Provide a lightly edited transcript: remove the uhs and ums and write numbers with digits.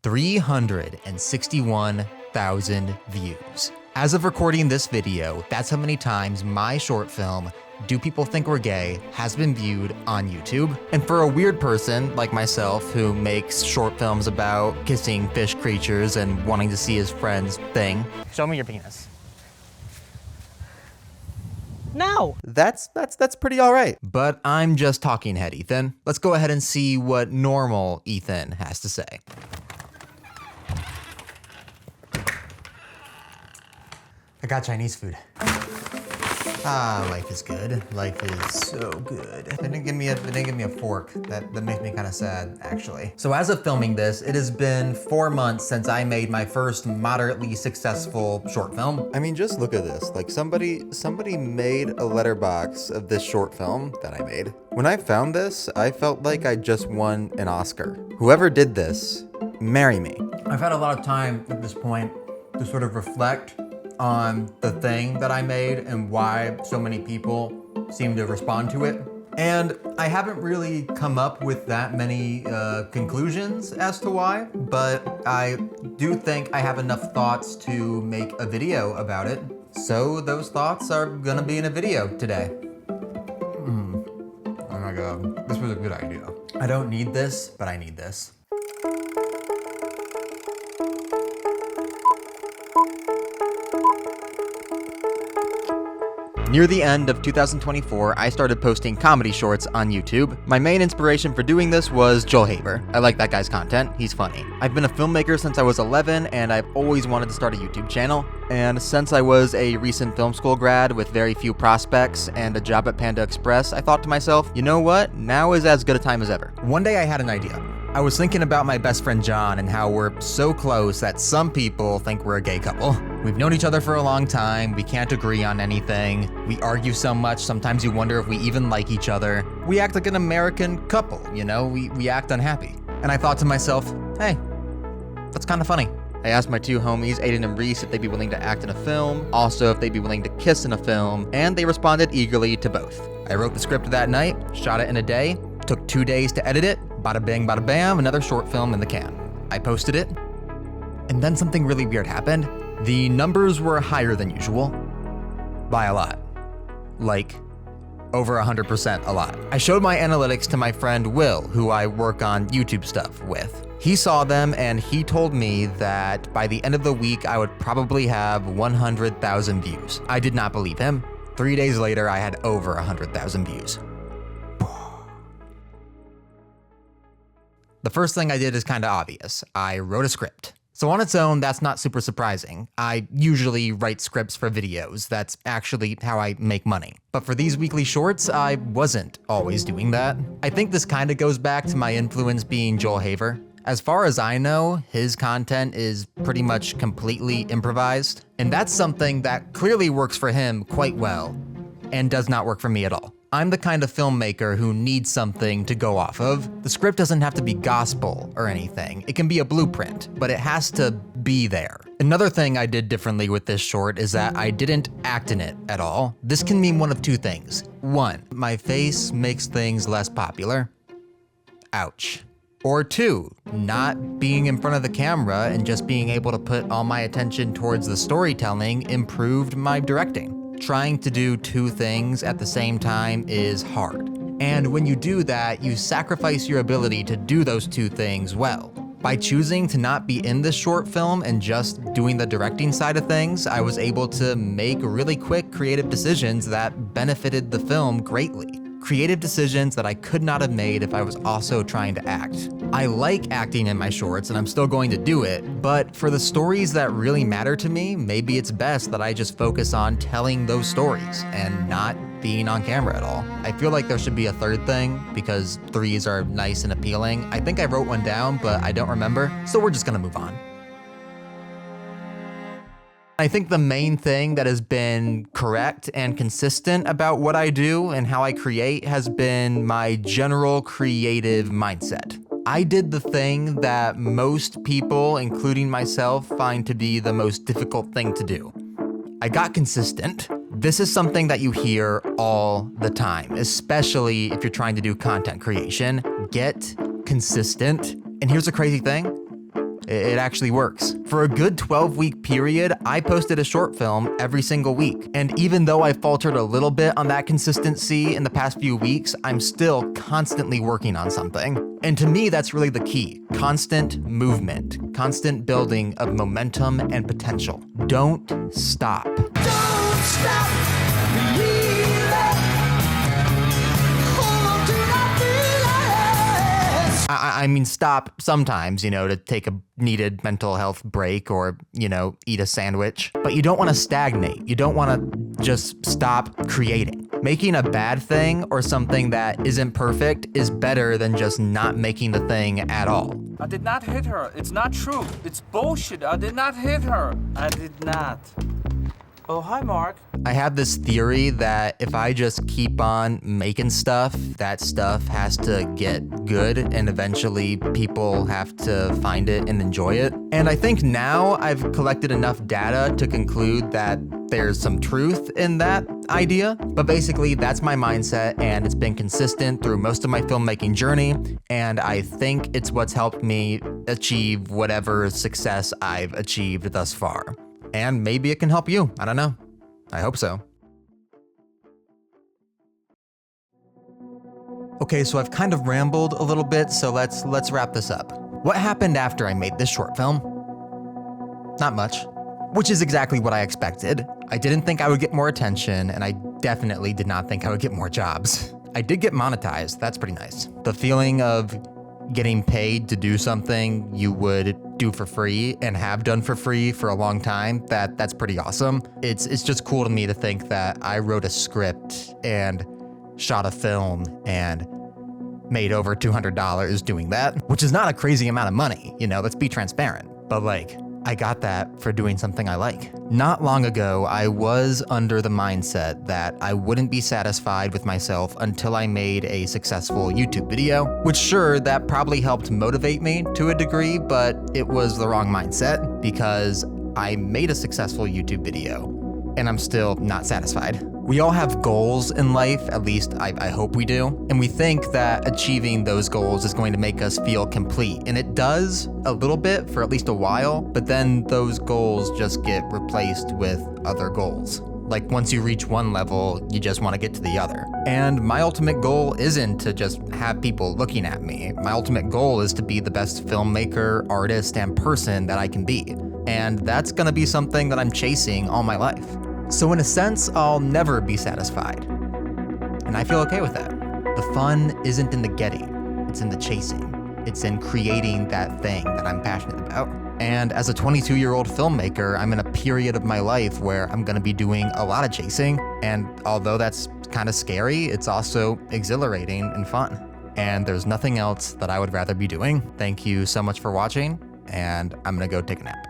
361,000 views. As of recording this video, that's how many times my short film, Do People Think We're Gay, has been viewed on YouTube. And for a weird person like myself who makes short films about kissing fish creatures and wanting to see his friend's thing. Show me your penis. No. That's pretty all right. But I'm just talking head, Ethan. Let's go ahead and see what normal Ethan has to say. I got Chinese food. Life is good. Life is so good. They didn't give me a fork. That makes me kind of sad, actually. So as of filming this, it has been 4 months since I made my first moderately successful short film. I mean, just look at this. Like somebody made a letterbox of this short film that I made. When I found this, I felt like I just won an Oscar. Whoever did this, marry me. I've had a lot of time at this point to sort of reflect on the thing that I made and why so many people seem to respond to it. And I haven't really come up with that many conclusions as to why, but I do think I have enough thoughts to make a video about it. So those thoughts are gonna be in a video today. Oh my God, this was a good idea. I don't need this, but I need this. Near the end of 2024, I started posting comedy shorts on YouTube. My main inspiration for doing this was Joel Haver. I like that guy's content, he's funny. I've been a filmmaker since I was 11, and I've always wanted to start a YouTube channel. And since I was a recent film school grad with very few prospects and a job at Panda Express, I thought to myself, you know what? Now is as good a time as ever. One day I had an idea. I was thinking about my best friend John and how we're so close that some people think we're a gay couple. We've known each other for a long time, we can't agree on anything, we argue so much, sometimes you wonder if we even like each other. We act like an American couple, you know, we act unhappy. And I thought to myself, hey, that's kind of funny. I asked my two homies, Aiden and Reese, if they'd be willing to act in a film, also if they'd be willing to kiss in a film, and they responded eagerly to both. I wrote the script that night, shot it in a day, took 2 days to edit it, bada bing, bada bam, another short film in the can. I posted it, and then something really weird happened. The numbers were higher than usual, by a lot. Like, over 100% a lot. I showed my analytics to my friend Will, who I work on YouTube stuff with. He saw them and he told me that by the end of the week, I would probably have 100,000 views. I did not believe him. 3 days later, I had over 100,000 views. The first thing I did is kind of obvious. I wrote a script. So on its own, that's not super surprising. I usually write scripts for videos. That's actually how I make money. But for these weekly shorts, I wasn't always doing that. I think this kind of goes back to my influence being Joel Haver. As far as I know, his content is pretty much completely improvised. And that's something that clearly works for him quite well and does not work for me at all. I'm the kind of filmmaker who needs something to go off of. The script doesn't have to be gospel or anything. It can be a blueprint, but it has to be there. Another thing I did differently with this short is that I didn't act in it at all. This can mean one of two things. One, my face makes things less popular. Ouch. Or two, not being in front of the camera and just being able to put all my attention towards the storytelling improved my directing. Trying to do two things at the same time is hard. And when you do that, you sacrifice your ability to do those two things well. By choosing to not be in this short film and just doing the directing side of things, I was able to make really quick creative decisions that benefited the film greatly. Creative decisions that I could not have made if I was also trying to act. I like acting in my shorts and I'm still going to do it, but for the stories that really matter to me, maybe it's best that I just focus on telling those stories and not being on camera at all. I feel like there should be a third thing because threes are nice and appealing. I think I wrote one down, but I don't remember, so we're just gonna move on. I think the main thing that has been correct and consistent about what I do and how I create has been my general creative mindset. I did the thing that most people, including myself, find to be the most difficult thing to do. I got consistent. This is something that you hear all the time, especially if you're trying to do content creation. Get consistent. And here's the crazy thing. It actually works. For a good 12-week period, I posted a short film every single week. And even though I faltered a little bit on that consistency in the past few weeks, I'm still constantly working on something. And to me, that's really the key. Constant movement, constant building of momentum and potential. Don't stop. Don't stop believing. Hold on to that feeling. I mean, stop sometimes, to take a needed mental health break or, eat a sandwich. But you don't want to stagnate. You don't want to just stop creating. Making a bad thing or something that isn't perfect is better than just not making the thing at all. I did not hit her. It's not true. It's bullshit. I did not hit her. I did not. Oh, hi, Mark. I have this theory that if I just keep on making stuff, that stuff has to get good and eventually people have to find it and enjoy it. And I think now I've collected enough data to conclude that there's some truth in that idea. But basically, that's my mindset and it's been consistent through most of my filmmaking journey. And I think it's what's helped me achieve whatever success I've achieved thus far. And maybe it can help you. I don't know. I hope so. Okay, so I've kind of rambled a little bit, so let's wrap this up. What happened after I made this short film? Not much, which is exactly what I expected. I didn't think I would get more attention, and I definitely did not think I would get more jobs. I did get monetized. That's pretty nice. The feeling of getting paid to do something you would do for free and have done for free for a long time, that's pretty awesome. It's just cool to me to think that I wrote a script and shot a film and made over $200 doing that, which is not a crazy amount of money, let's be transparent. But I got that for doing something I like. Not long ago, I was under the mindset that I wouldn't be satisfied with myself until I made a successful YouTube video, which sure, that probably helped motivate me to a degree, but it was the wrong mindset because I made a successful YouTube video and I'm still not satisfied. We all have goals in life, at least I hope we do, and we think that achieving those goals is going to make us feel complete, and it does a little bit for at least a while, but then those goals just get replaced with other goals. Like once you reach one level, you just want to get to the other. And my ultimate goal isn't to just have people looking at me. My ultimate goal is to be the best filmmaker, artist, and person that I can be. And that's gonna be something that I'm chasing all my life. So in a sense, I'll never be satisfied. And I feel okay with that. The fun isn't in the getting, it's in the chasing. It's in creating that thing that I'm passionate about. And as a 22-year-old filmmaker, I'm in a period of my life where I'm gonna be doing a lot of chasing. And although that's kind of scary, it's also exhilarating and fun. And there's nothing else that I would rather be doing. Thank you so much for watching, and I'm gonna go take a nap.